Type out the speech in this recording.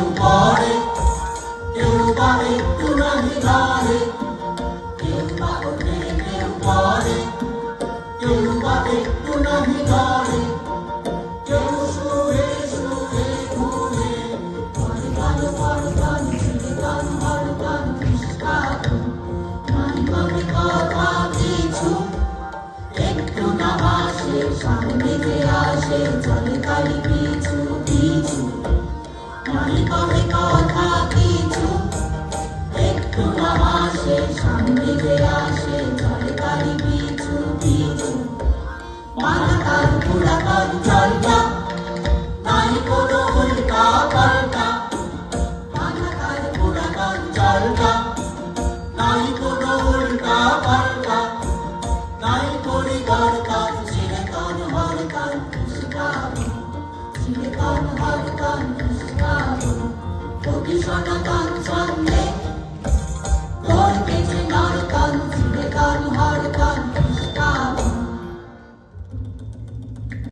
কেউ পড়ে, কেউ বা একটু নাহি ধরে, কেউ বা ওঠে কেউ পড়ে, কেউ বা একটু নাহি ধরে, কেউ শুয়ে শুয়ে ঘুরে, পরে গান বরগান ছিঁড়ে গান বরগান নিষ্কাশন, নাই মনে কথা কিছু, একটু না হাসে সামনে যে আসে চলে তারি পিছু পিছু, নাই মনে কথা কিছু, একটু না হাসে সামনে যে আসে চলে তারি পিছু পিছু, মাথা তার পুরাতন চলটা, নাই কোনো উল্টা পাল্টা, মাথা তার পুরাতন চলটা, নাই কোনো উল্টা পাল্টা, নাই পরিবর্তন, চিরতন হরতন নিষ্কাশন, চিরতন হরতন নিষ্কাশন, কবি সনাতন ছন্দ